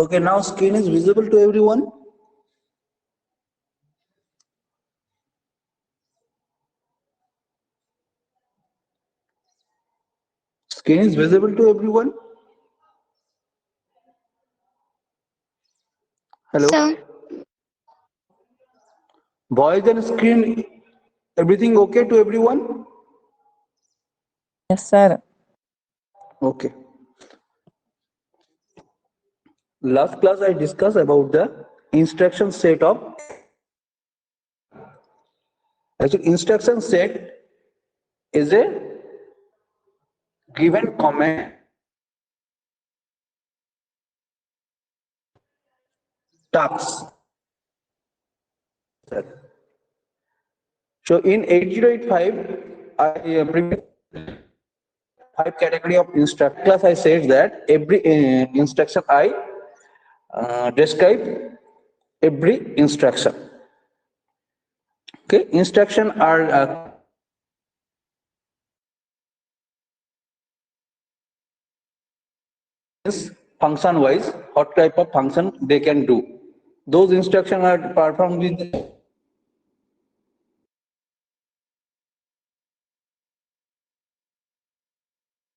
Okay, now screen is visible to everyone. Screen is visible to everyone. Hello. Sir, Voice and screen, everything okay to everyone? Yes, sir. Okay. Last class I discussed about the instruction set of. Actually, instruction set is a given command tasks. So in 8085, I previous 5 category of instruction class I said that every instruction I describe every instruction. Okay, instruction are function wise, what type of function they can do. Those instructions are performed with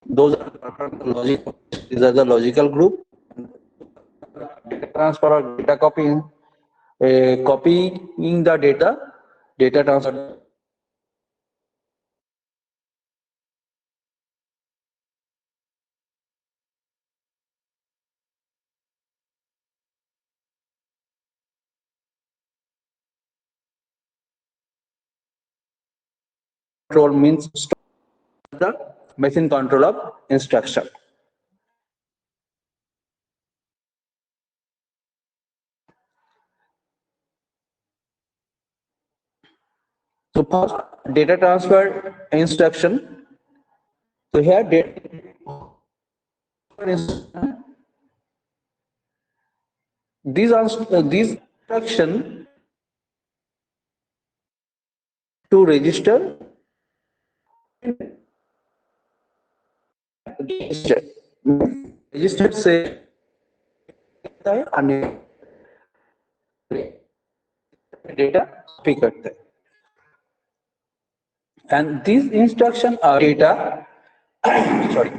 those are performed with logic. These are the logical group. Data transfer or data copying, copying the data transfer. Control means the machine control of instruction. So first data transfer instruction. So here data these instruction to register registered से data copy करता है and these instruction are data sorry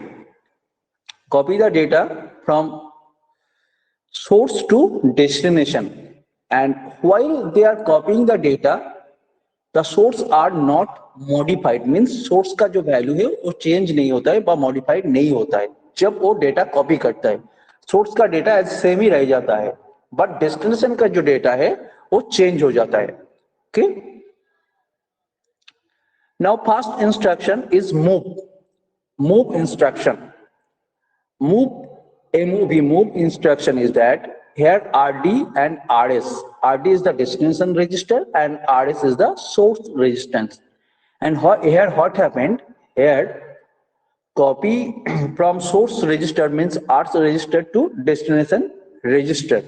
copy the data from source to destination and while they are copying the data the source are not modified means source का जो value है वो change नहीं होता है व modified नहीं होता है जब वो data copy करता है source का data same ही रह जाता है but destination का जो data है वो change हो जाता है okay now first instruction is move instruction move instruction is that here RD and RS. RD is the destination register and RS is the source resistance. And here what happened? Here copy from source register means RS register to destination register.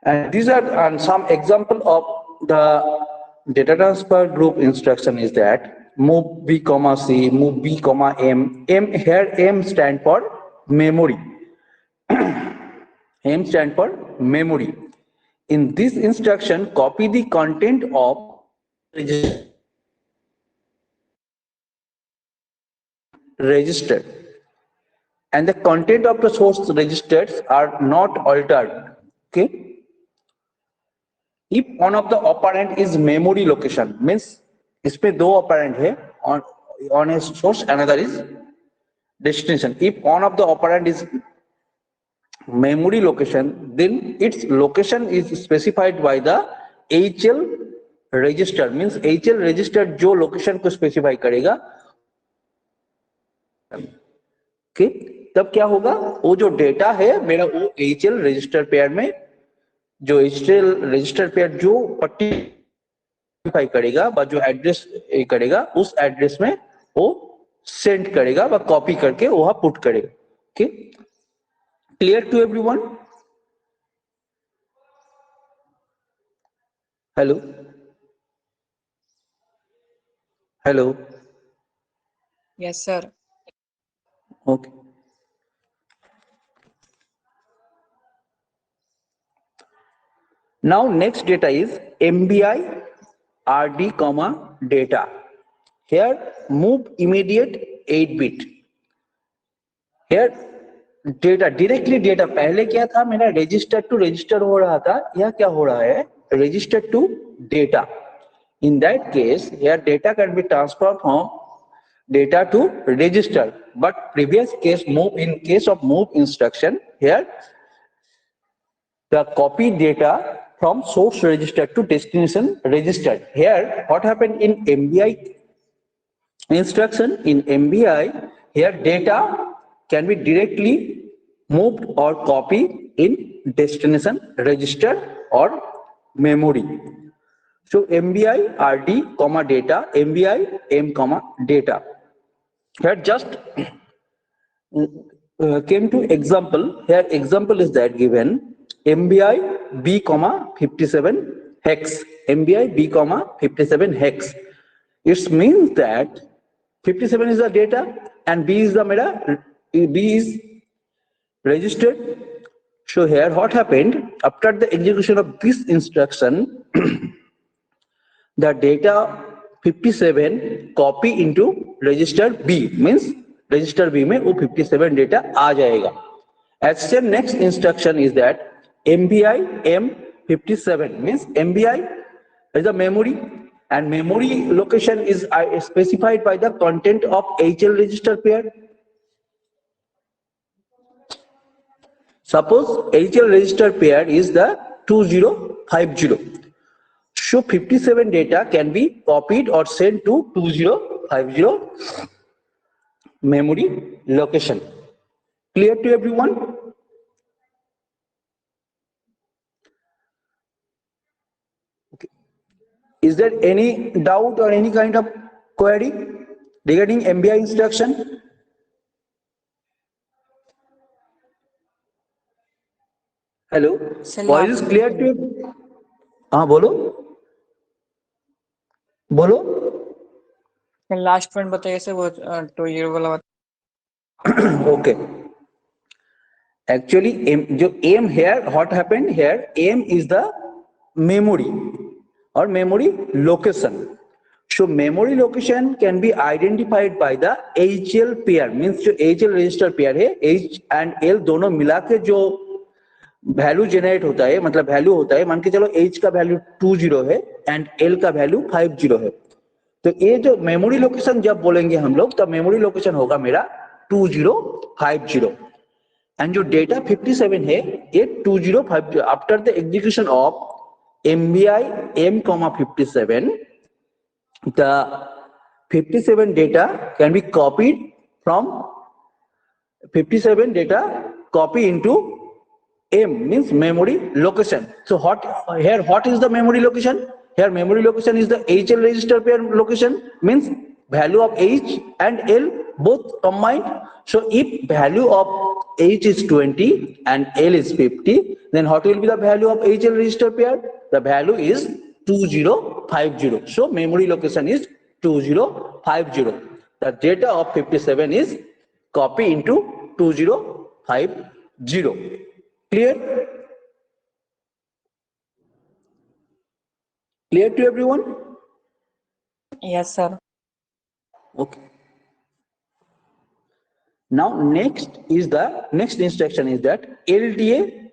And these are some example of the data transfer group instruction is that move B comma C, move B comma M. Here M stand for memory. M stand for memory. In this instruction, copy the content of register and the content of the source registers are not altered. Okay. If one of the operand is memory location means इसमें दो operand है on a source another is destination. If one of the operand is memory location then its location is specified by the HL register means HL register जो location को specify करेगा okay? तब क्या होगा वो जो data है मेरा वो HL register pair में जो HL register pair जो करेगा व जो एड्रेस करेगा उस एड्रेस में वो सेंड करेगा व कॉपी करके वहां पुट करेगा okay clear to everyone hello hello Yes, sir. Okay Now next data is MBI RD comma data. Here move immediate 8 bit. Here data directly data पहले क्या था मेरा रजिस्टर टू रजिस्टर हो रहा था, यह क्या हो रहा है register to data. In that case here data can be transferred from data to register, but previous case move, in case of move instruction, here the copy data from source register to destination register. Here what happened in MBI instruction, in MBI here data can be directly moved or copied in destination register or memory. So MBI RD comma data, MBI M comma data. Here just came to example. Here example is that given MBI B comma 57 hex, MBI B comma 57 hex. It means that 57 is the data and B is the meta, B is registered. So here what happened after the execution of this instruction, the data 57 copy into register B, means register B में वो 57 data आ जाएगा. As the next instruction is that MBI M57 means MBI is the memory and memory location is specified by the content of HL register pair. Suppose HL register pair is the 2050. So 57 data can be copied or sent to 2050 memory location. Clear to everyone? Okay. Is there any doubt or any kind of query regarding MBI instruction? Hello, voice is clear to you? हाँ बोलो बोलो. Last point बताइए sir, वो 20 वाला Okay. Actually जो M here what happened here, M is the memory or memory location. So memory location can be identified by the HL pair, means जो HL register pair है H and L दोनों मिला के जो value generate होता है, मतलब value होता है, मान के चलो H का वैल्यू 20 है एंड L का वैल्यू 50 है. तो ये जो मेमोरी लोकेशन जब बोलेंगे हम लोग तब मेमोरी लोकेशन होगा मेरा 2050 एंड जो डेटा 57 है ये 2050. After the execution of MBI M, 57 the 57 data can be copied from 57 data copy into M means memory location. So what is the memory location? Here memory location is the HL register pair location, means value of H and L both combined. So if value of H is 20 and L is 50, then what will be the value of HL register pair? The value is 2050. So memory location is 2050. The data of 57 is copy into 2050. Clear? Clear to everyone? Yes, sir. Okay. Now next instruction is that LDA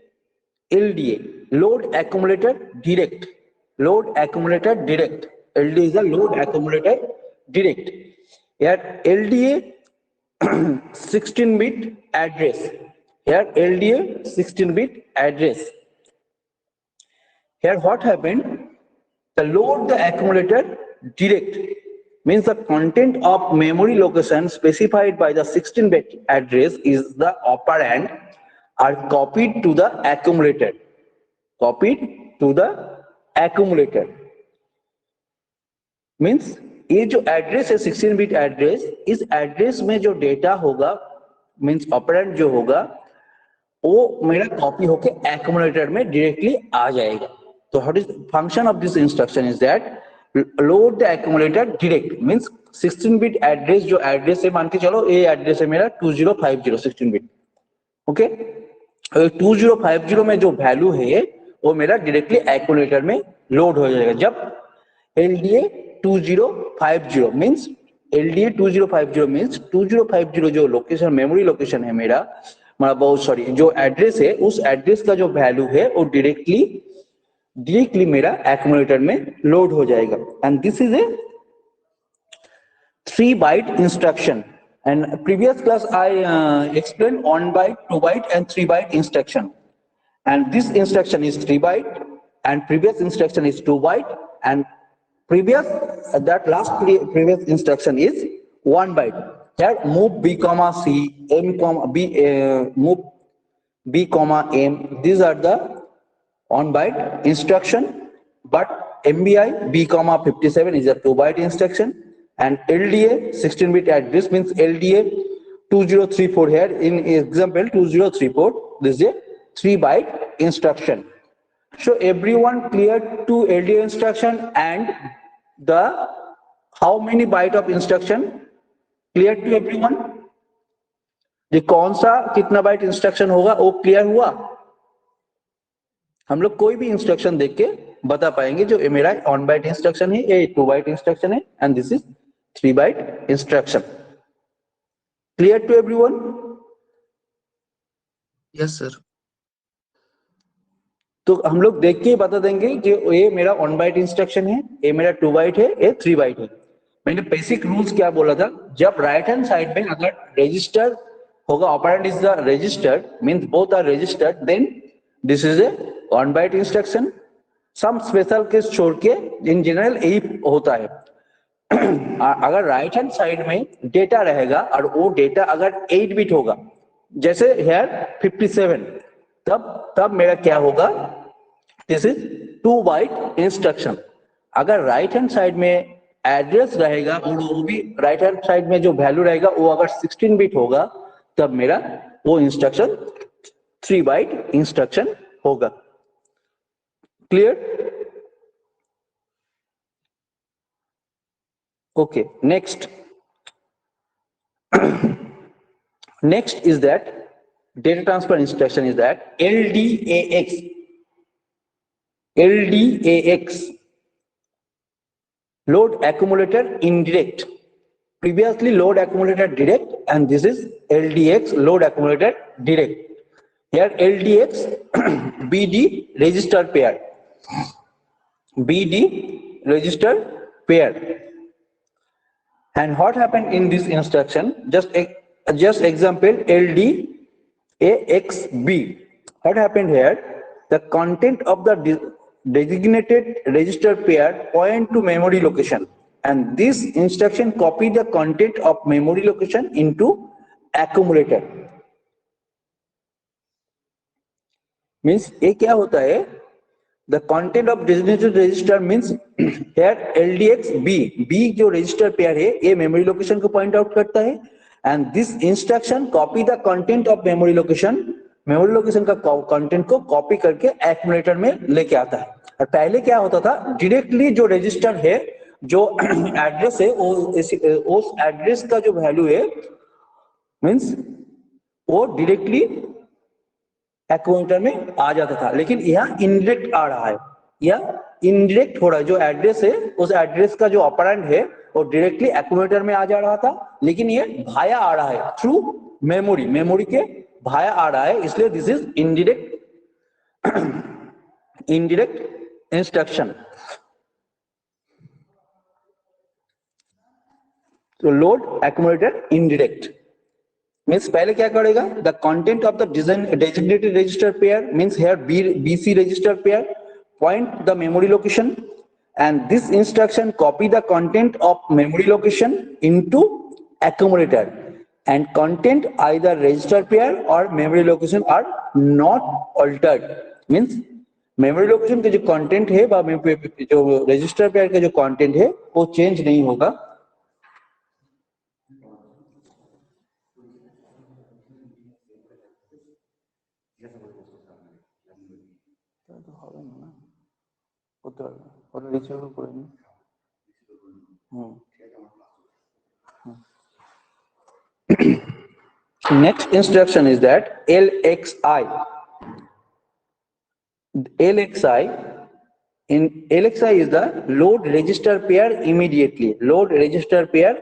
load accumulator direct. Load accumulator direct. LDA is the load accumulator direct. Here LDA 16-bit address. Here LDA 16-bit address. Here what happened? The load the accumulator direct means the content of memory location specified by the 16-bit address is the operand are copied to the accumulator. Copied to the accumulator means ये जो address है 16-bit address, इस address में जो data होगा means operand जो होगा वो मेरा कॉपी होके एक्यूमुलेटर में डायरेक्टली आ जाएगा. तो what is function of this instruction is that load the accumulator direct means 16-bit address जो एड्रेस है मान के चलो ये एड्रेस है मेरा 2050 16-bit. ओके 2050 में जो वैल्यू है वो मेरा डायरेक्टली एक्यूमुलेटर में लोड हो जाएगा जब LDA 2050 मींस LDA 2050 मींस 2050 जो लोकेशन मेमोरी लोकेशन है मेरा बहुत सॉरी जो एड्रेस है उस एड्रेस का जो वैल्यू है वो डायरेक्टली मेरा एक्यूमुलेटर में लोड हो जाएगा and this is A 3 byte instruction and previous class I explained 1 byte 2 byte and 3 byte instruction and this instruction is 3 byte and previous instruction is 2 byte and that last previous instruction is 1 byte. Here move B comma C M comma B move B comma M, these are the 1 byte instruction, but MBI B comma 57 is a 2 byte instruction and LDA 16 bit address means LDA 2034 here in example 2034 this is a 3 byte instruction. So everyone clear to LDA instruction and the how many byte of instruction clear to everyone? ये कौन सा कितना byte instruction होगा वो clear हुआ? हम लोग कोई भी इंस्ट्रक्शन देख के बता पाएंगे जो मेरा 1 बाइट इंस्ट्रक्शन है ये 2 बाइट इंस्ट्रक्शन है and this is 3 byte instruction. Clear to everyone? Yes sir. तो हम लोग देख के बता देंगे कि ये मेरा 1 बाइट इंस्ट्रक्शन है, ये मेरा 2 बाइट है, ये 3 बाइट है. मैंने बेसिक रूल्स क्या बोला था, जब राइट हैंड साइड में अगर रजिस्टर होगा operand is the registered means both are registered then this is a 1 byte instruction. Some special case छोड़ के इन जनरल यही होता है. अगर राइट हैंड साइड में डेटा रहेगा और वो डेटा अगर 8 बिट होगा जैसे हेयर 57 तब मेरा क्या होगा, दिस इज 2 बाइट इंस्ट्रक्शन. अगर राइट हैंड साइड में एड्रेस रहेगा और वो भी राइट हैंड साइड में जो वैल्यू रहेगा वो अगर 16 बिट होगा तब मेरा वो इंस्ट्रक्शन 3 बाइट इंस्ट्रक्शन होगा. Clear? Okay, next is that data transfer instruction is that LDAX load accumulator indirect. Previously load accumulator direct and this is LDX load accumulator direct. Here LDX BD register pair. And what happened in this instruction? Just example LDAXB. What happened here? The content of the designated register pair point to memory location, and this instruction copy the content of memory location into accumulator. Means ये क्या होता है? The content of designated register means here LDX B जो register pair है ये memory location को point out करता है and this instruction copy the content of memory location का content को copy करके accumulator में लेके आता है. और पहले क्या होता था, directly जो register है जो address है उस address का जो value है means वो directly एक्यूमुलेटर में आ जाता था, लेकिन यहाँ इनडायरेक्ट आ रहा है या इनडायरेक्ट हो रहा है. जो एड्रेस है उस एड्रेस का जो ऑपरेंड है वो डायरेक्टली एक्यूमुलेटर में आ जा रहा था, लेकिन ये भाया आ रहा है थ्रू मेमोरी के भाया आ रहा है, इसलिए दिस इज इनडायरेक्ट इंस्ट्रक्शन. तो लोड एक्यूमुलेटर इनडायरेक्ट means पहले क्या करेगा, the content of the designated register pair means here BC register pair point the memory location and this instruction copy the content of memory location into accumulator and content either register pair or memory location are not altered. means memory location के जो content है जो register pair का जो content है वो change नहीं होगा. Next instruction is that LXI LXI in LXI is the load register pair immediately. Load register pair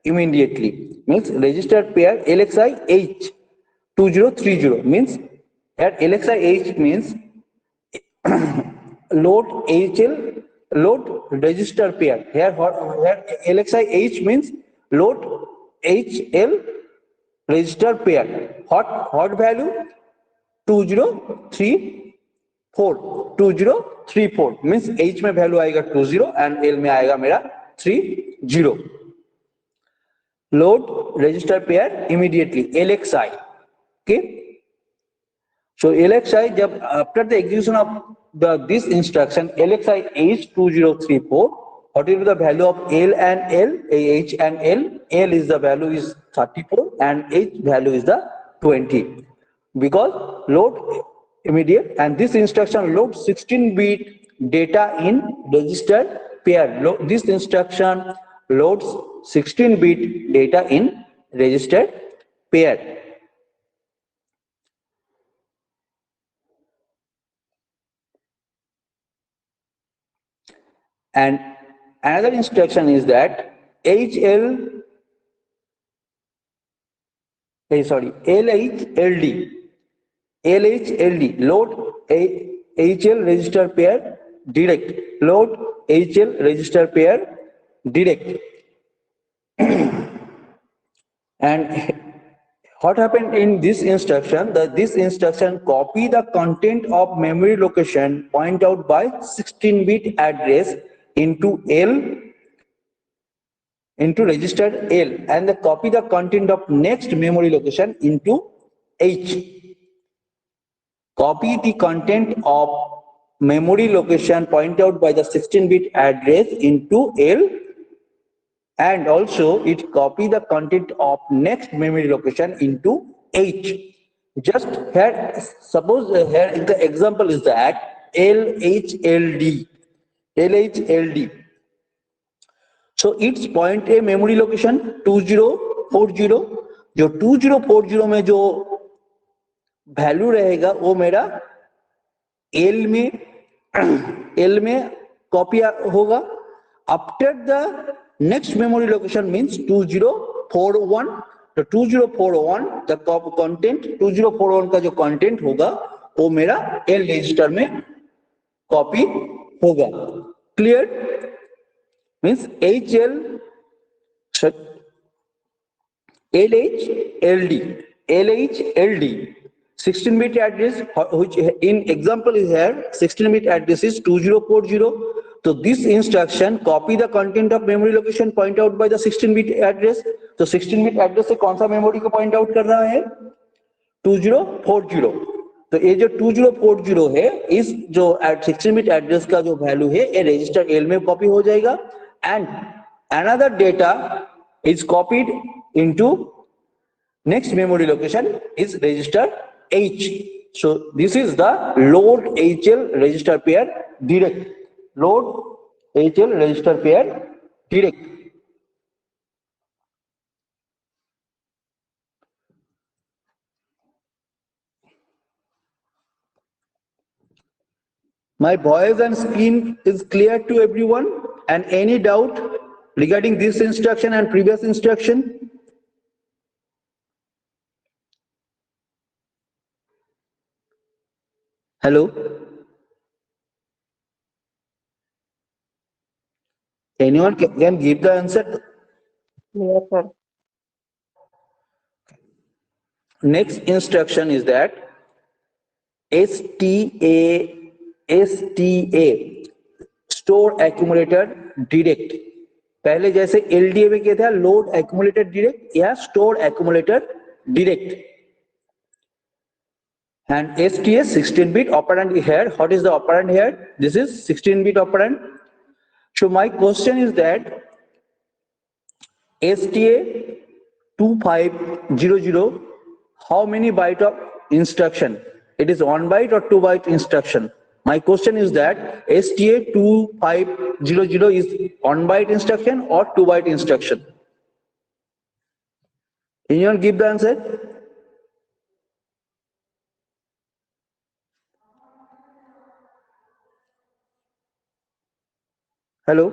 immediately means register pair LXI H 2030 means at LXI H means load HL load register pair. Here LXI H means load HL register pair. Hot value 2034 2034 means H में value आएगा 20 and L में आएगा मेरा 30. Load register pair immediately LXI. Okay, so LXI जब after the execution of this instruction LXI H 2034, what will be the value of L and L? H and L. L is the value is 34 and H value is the 20 because load immediate, and this instruction loads 16-bit data in register pair. This instruction loads 16-bit data in registered pair. And another instruction is that LHLD load HL register pair direct. Load HL register pair direct. And what happened in this instruction? This instruction copy the content of memory location point out by 16-bit address into registered L, and the copy the content of next memory location into H. Copy the content of memory location point out by the 16-bit address into L, and also it copy the content of next memory location into H. Just here, suppose here the example is that LHLD. So its point a memory location 2040. जो 2040 में जो value रहेगा वो मेरा L में copy होगा. After the next memory location means 2041. तो 2041 the content 2041 का जो कंटेंट होगा वो मेरा L रजिस्टर में कॉपी होगा. Clear? Means LHLD 16-bit address, which in example is here 16-bit address is 2040. So this instruction copy the content of memory location point out by the 16-bit address. तो 16-bit address से कौन सा memory को point out कर रहा है? 2040. तो ये जो 2040 है इस जो 16-bit एड्रेस का जो वैल्यू है ये रजिस्टर एल में कॉपी हो जाएगा, and another data is copied into next memory location is register H. So this is the load HL register pair direct. Load HL register pair direct. My voice and screen is clear to everyone, and any doubt regarding this instruction and previous instruction? Hello? Anyone can give the answer? Yes, sir. Next instruction is that STA store accumulator direct. पहले जैसे LDA में क्या था, load accumulator direct या store accumulator direct. And STA 16-bit operand here. What is the operand here? This is 16-bit operand. So my question is that STA 2500, how many byte of instruction? It is 1 byte or 2 byte instruction? My question is that STA 2500 is 1 byte instruction or 2 byte instruction? Anyone give the answer? Hello.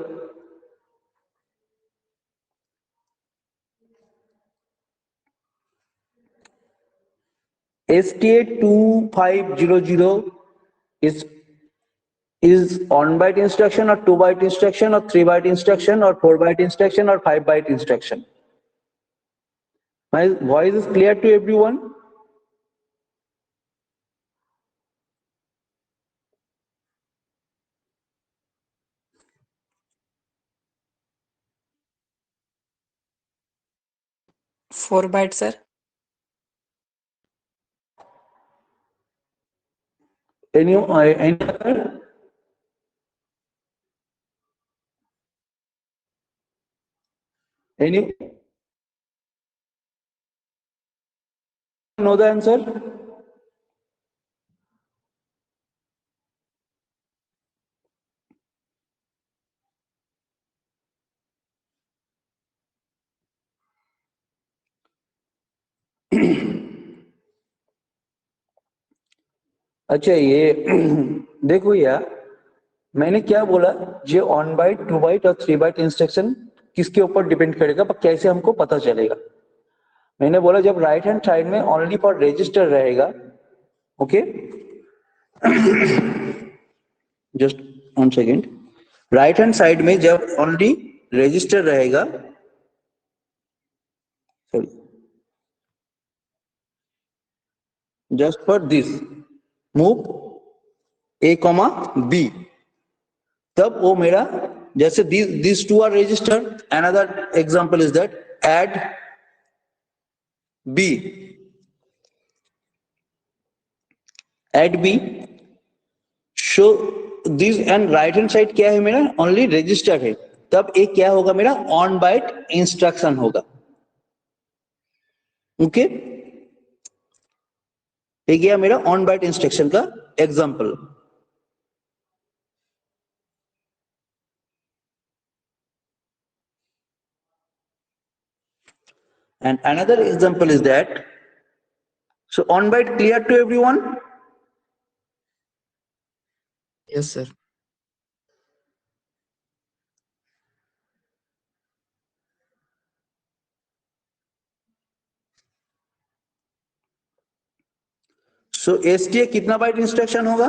STA 2500 is on byte instruction or 2 byte instruction or 3 byte instruction or 4 byte instruction or 5 byte instruction. My voice is clear to everyone? Four byte sir. Any other? Any know the answer? अच्छा ये देखो यार, मैंने क्या बोला, ये on bite 2 bite और 3 byte instruction किसके ऊपर डिपेंड करेगा, पर कैसे हमको पता चलेगा? मैंने बोला जब राइट हैंड साइड में ओनली फॉर रजिस्टर रहेगा, okay, just 1 second, right hand side में जब ओनली रजिस्टर रहेगा, sorry, just for this move A, B, तब वो मेरा, जैसे these two are registered. Another example is that add B, show this, and right hand side क्या है मेरा, only registered है, तब एक क्या होगा मेरा, on byte instruction होगा. ओके, ये गया मेरा on byte instruction का example. And another example is that, so on byte clear to everyone? Yes, sir. So STA कितना बाइट इंस्ट्रक्शन होगा?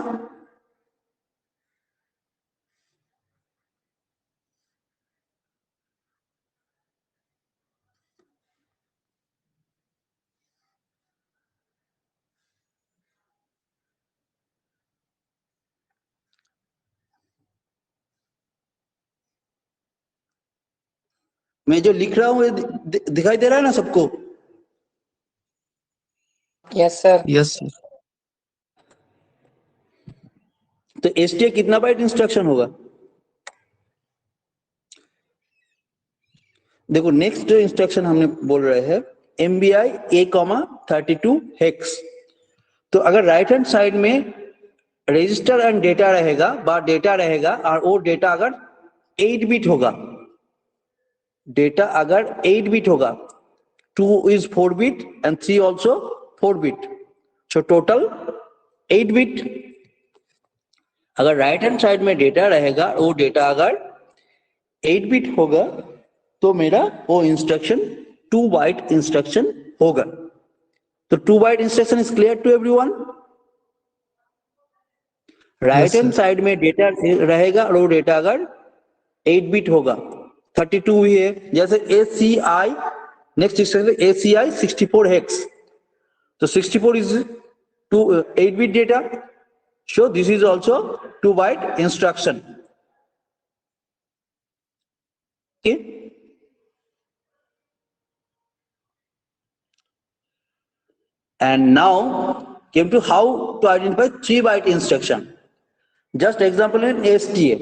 मैं जो लिख रहा हूँ दिखाई दे रहा है ना सबको? Yes sir. Yes, sir. तो STA कितना बाइट इंस्ट्रक्शन होगा? देखो नेक्स्ट जो इंस्ट्रक्शन हमने बोल रहे हैं MBI A,32 हेक्स. तो अगर राइट हैंड साइड में रजिस्टर एंड डेटा रहेगा, डेटा रहेगा, और वो डेटा अगर 8 बिट होगा, डेटा अगर 8 बिट होगा, 2 is 4 bit and 3 also 4 bit, so total 8 bit. अगर राइट हैंड साइड में डेटा रहेगा, वो डेटा अगर 8 बिट होगा, तो मेरा वो इंस्ट्रक्शन 2 बाइट इंस्ट्रक्शन होगा. तो 2 byte instruction is clear to everyone? Right hand side में डेटा रहेगा और वो डेटा अगर 8 बिट होगा, 32 ही है, जैसे ACI, next instruction ACI 64 hex, तो 64 is 8 bit data, so this is also 2 byte instruction. Okay, and now came to how to identify 3 byte instruction. Just example in STA,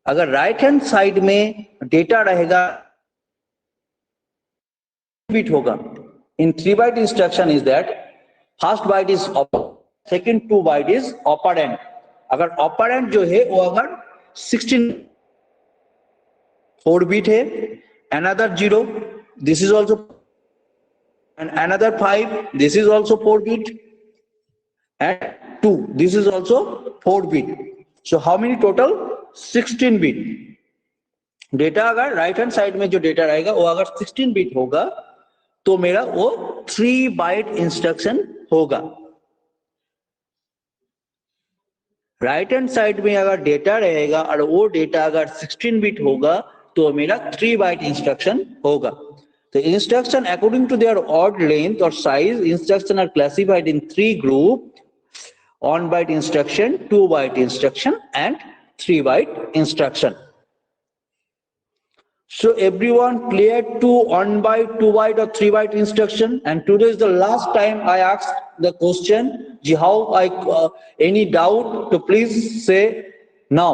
अगर right hand side में data रहेगा bit होगा, in 3 byte instruction is that first byte is second 2 byte is operand. अगर operand जो है वो अगर 16 4 bit है, another 0, this is also, and another 5, this is also 4 bit, and 2, this is also 4 bit. So how many total? 16 bit. Data अगर right hand side में जो data रहेगा वो अगर 16 बिट होगा तो मेरा वो 3 बाइट इंस्ट्रक्शन होगा। राइट हैंड साइड में अगर डेटा रहेगा और वो डेटा अगर 16 बिट होगा तो मेरा 3 बाइट इंस्ट्रक्शन होगा। तो instruction according to their odd length और size, instruction are classified in 3 group: 1 byte instruction, 2 byte instruction and 3 byte instruction. So everyone clear to 1 byte, 2 byte or 3 byte instruction? And today is the last time I asked the question. How I any doubt to please say now.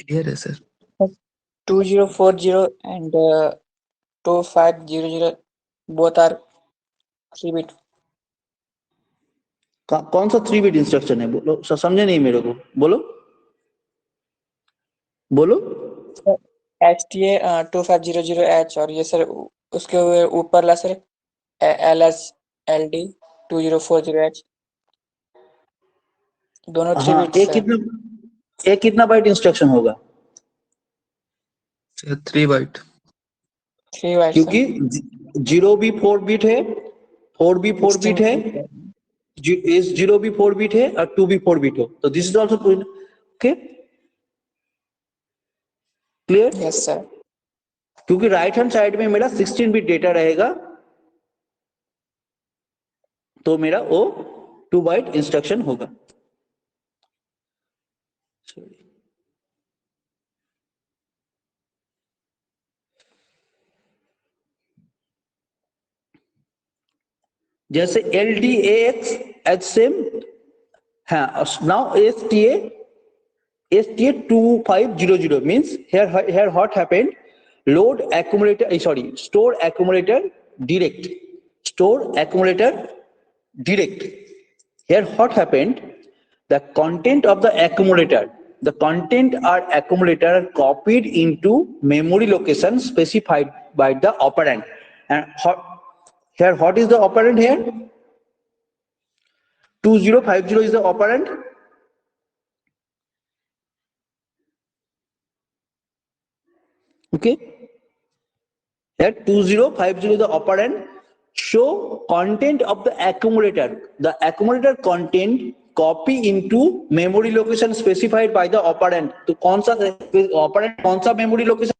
Clear है sir. 2040 and 2500 both are 3 bit. कौन सा 3 bit instruction है? बोलो, समझे नहीं मेरे को, बोलो बोलो। HTA 2500H और ये सर उसके ऊपर ला सर LSLD 2040H दोनों 3 हाँ, बिट्स है। एक कितना बाइट इंस्ट्रक्शन होगा? Sir 3 byte. 3 बाइट्स क्योंकि 0 भी 4 बिट है, 4 भी 4 बिट है, 0 भी 4 बिट है और 2 भी 4 बिट हो, तो this is also okay, clear? Yes sir. क्योंकि राइट हैंड साइड में मेरा 16 बिट डेटा रहेगा तो मेरा वो 2 बाइट इंस्ट्रक्शन होगा। जैसे LDAX एच सेम, हाँ, now STA 2500 means here what happened, load accumulator, sorry, store accumulator direct, store accumulator direct. Here what happened, the content of the content or accumulator are copied into memory location specified by the operand. And here what is the operand here? 2050 is the operand. Okay, here 2050 is the operand. Show content of the accumulator content copy into memory location specified by the operand. तो कौन सा operand, कौन सा memory location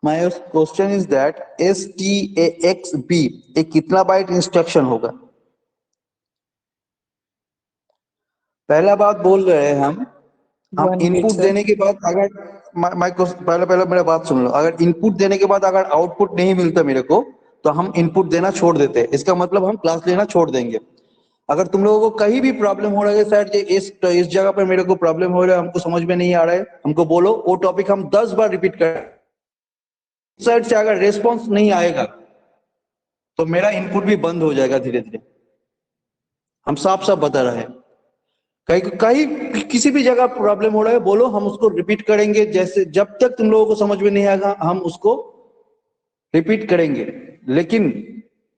my question is that STAXB एक कितना byte instruction होगा? पहला बात बोल रहे हैं हम 1 bit इनपुट sir. देने के बाद अगर माय पहले मेरा बात सुन लो। अगर इनपुट देने के बाद अगर आउटपुट नहीं मिलता मेरे को, तो हम इनपुट देना छोड़ देते हैं। इसका मतलब हम क्लास लेना छोड़ देंगे। अगर तुम लोगों को कहीं भी प्रॉब्लम हो रहा है सर इस जगह पर मेरे को प्रॉब्लम हो रहा है, हमको समझ में नहीं आ रहा है, हमको बोलो, वो टॉपिक हम 10 बार रिपीट करें। साइड से अगर रेस्पॉन्स नहीं आएगा तो मेरा इनपुट भी बंद हो जाएगा धीरे धीरे। हम साफ साफ बता रहे हैं। कहीं कहीं किसी भी जगह प्रॉब्लम हो रहा है, बोलो, हम उसको रिपीट करेंगे। जैसे जब तक तुम लोगों को समझ में नहीं आएगा हम उसको रिपीट करेंगे। लेकिन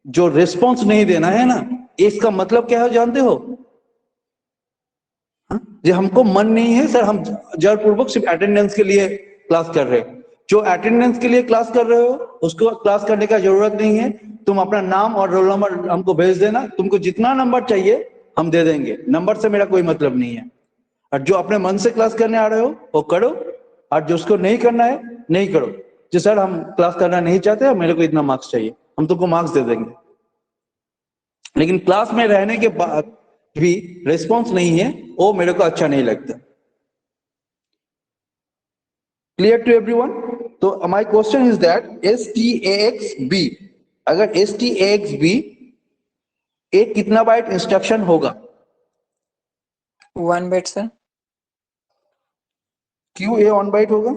जो रिस्पॉन्स नहीं देना है ना, इसका मतलब क्या है जानते हो? जो हमको मन नहीं है सर, हम जरपूर्वक सिर्फ अटेंडेंस के लिए क्लास कर रहे हैं। जो अटेंडेंस के लिए क्लास कर रहे हो उसको क्लास करने का जरूरत नहीं है। तुम अपना नाम और रोल नंबर हमको भेज देना। तुमको जितना नंबर चाहिए हम दे देंगे। नंबर से मेरा कोई मतलब नहीं है। और जो अपने मन से क्लास करने आ रहे हो वो करो, और जो उसको नहीं करना है नहीं करो। जो सर हम क्लास करना नहीं चाहते, मेरे को इतना मार्क्स चाहिए, हम तुमको मार्क्स दे देंगे। लेकिन क्लास में रहने के बाद भी रिस्पॉन्स नहीं है, वो मेरे को अच्छा नहीं लगता। Clear to everyone? तो my question is that STAXB, अगर STAXB एक कितना बाइट इंस्ट्रक्शन होगा? 1 bit sir. क्यों ये 1 बाइट होगा?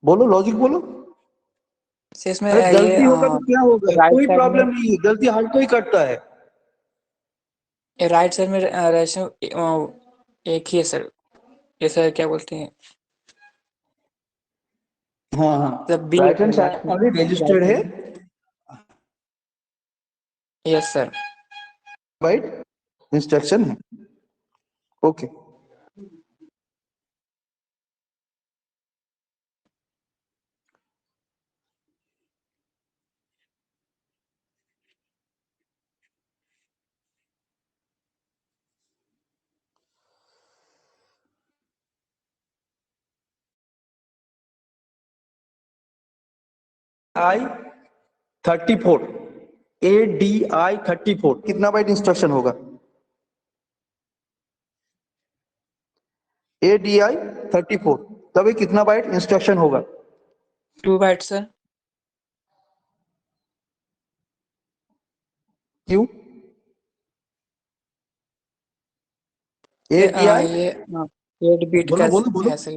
बोलो, लॉजिक बोलो। से इसमें अरे ये गलती होगा तो क्या होगा? राइट कोई साइड प्रॉब्लम में नहीं है, गलती हर कोई करता है। राइट साइड में रेशो एक ही है सर। ये सर क्या बोलते हैं, हाँ हाँ, मतलब be right hand last side में में रजिस्टर्ड है यस सर। बाइट इंस्ट्रक्शन है। ओके। I-34, ADI-34 कितना बाइट इंस्ट्रक्शन होगा? ADI-34 तब ये कितना बाइट इंस्ट्रक्शन होगा? 2 bit सर। क्यों? ये ADI, ये 8 bit बोलो का बोलो बोलो। है सर।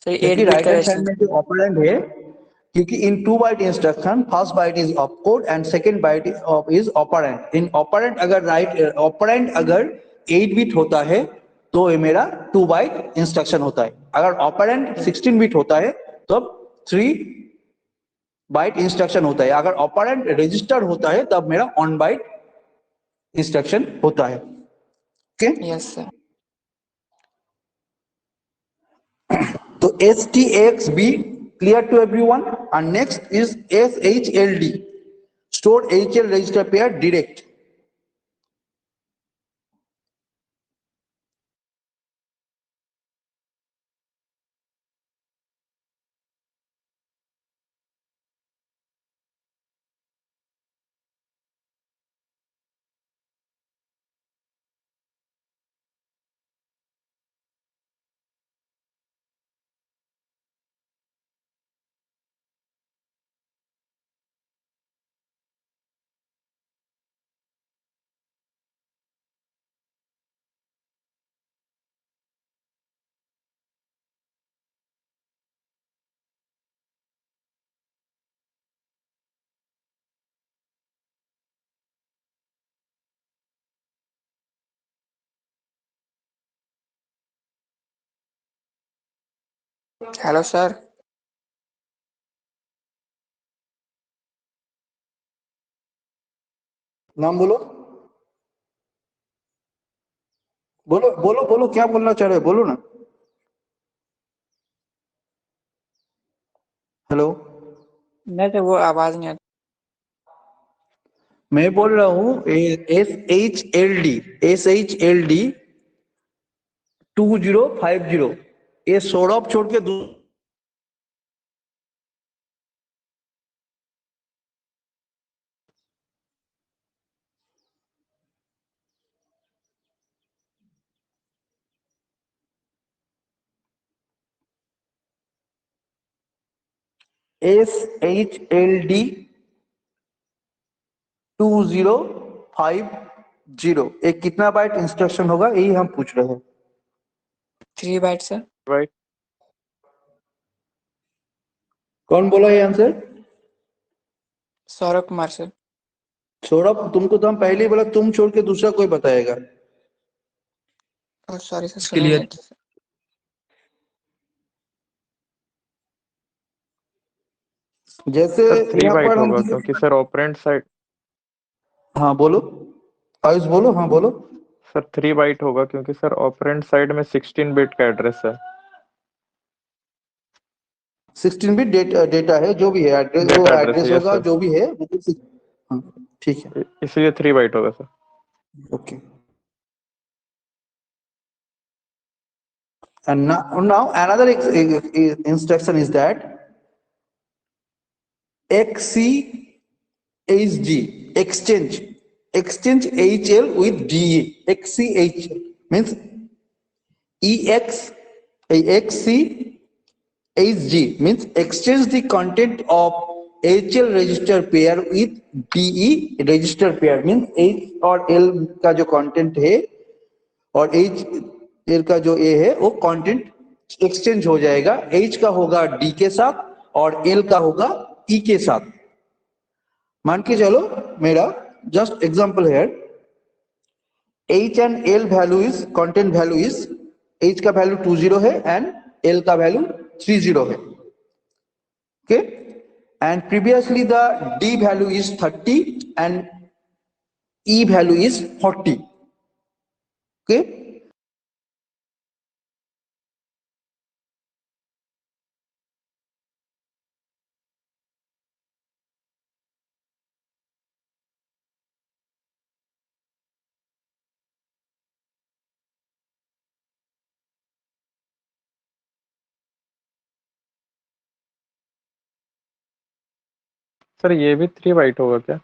सर क्योंकि 8 bit राइट का हैंड साइड रेशो। में जो ऑपरेंड है, क्योंकि in 2 byte instruction first byte is opcode and second byte is operand. In operand अगर ऑपरेंड अगर 8 बिट होता है तो ये मेरा 2 बाइट इंस्ट्रक्शन होता है। अगर ऑपरेंड 16 बिट होता है तब 3 बाइट इंस्ट्रक्शन होता है। अगर ऑपरेंड रजिस्टर्ड होता है तब मेरा 1 बाइट इंस्ट्रक्शन होता है। Okay, yes sir. तो STAXB clear to everyone, and next is SHLD, stored HL register pair direct. Hello sir. नाम बोलो, बोलो बोलो बोलो, क्या बोलना चाह रहे हो बोलो ना। हेलो, नहीं सर वो आवाज नहीं आती। मैं बोल रहा हूँ SHLD 2050 ये सौरभ छोड़ के SHLD 2050, एक कितना बाइट इंस्ट्रक्शन होगा, यही हम पूछ रहे हैं। 3 बाइट सर। राइट। कौन बोला ये आंसर? सौरभ कुमार सर। सौरभ, तुमको तो हम पहले ही बोला, तुम छोड़ के दूसरा कोई बताएगा। सॉरी सर, इसके सुना लिए नहीं था सर। जैसे सर 3 यहाँ बाइट पर हम होगा क्योंकि सर ऑपरेंड साइड, हाँ बोलो आयुष, बोलो, हाँ बोलो। सर 3 बाइट होगा क्योंकि सर ऑपरेंड साइड में 16 बिट का एड्रेस है। 16 बिट डेटा है, जो भी है एड्रेस, वो डेटा एड्रेस एड्रेस है, यस होगा सर। जो भी है, हाँ ठीक है, इसलिए 3 बाइट होगा sir. Okay. And now another instruction is that XCHG, exchange HL with DE. XCH means XCHG means exchange the content of HL register pair with DE register pair, means H और L का जो content है और H L का जो A है वो content exchange हो जाएगा। H का होगा D के साथ और L का होगा E के साथ। मान के चलो, मेरा जस्ट एग्जांपल है, H and L value is content value is, H का वैल्यू 20 है एंड L का वैल्यू 30 है, okay. And previously the D value is 30 and E value is 40, okay. Sir ये भी 3 बाइट होगा क्या?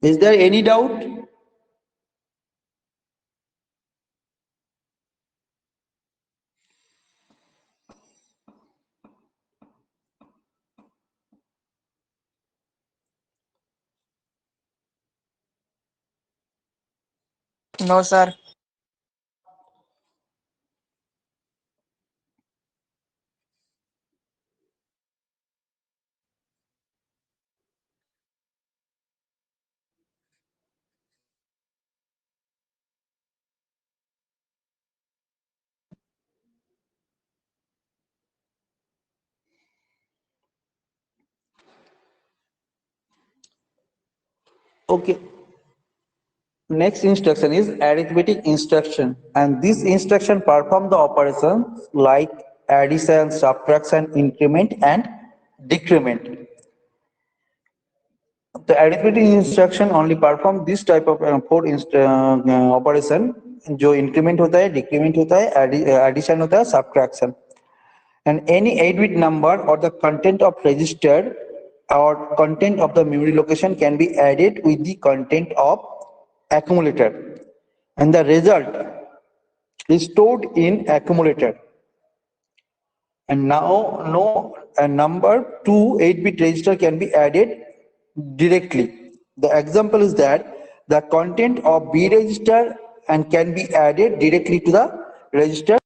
Is there any doubt? No, sir. Okay. Next instruction is arithmetic instruction, and this instruction perform the operations like addition, subtraction, increment, and decrement. The arithmetic instruction only perform this type of four operation जो increment होता है, decrement होता है, addition होता है, subtraction. And any 8-bit number or the content of register or content of the memory location can be added with the content of accumulator, and the result is stored in accumulator. And now no a number to 8-bit register can be added directly. The example is that the content of B register and can be added directly to the register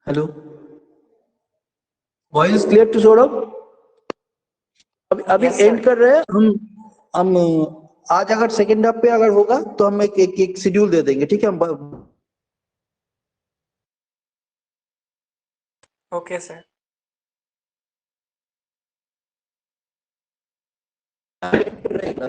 hello, voice clear to Saurabh? अभी अभी Yes, sir. And कर रहे हैं हम आज अगर second half पे अगर होगा तो हम एक शेड्यूल दे देंगे, ठीक है? हम Okay, sir. रहेगा।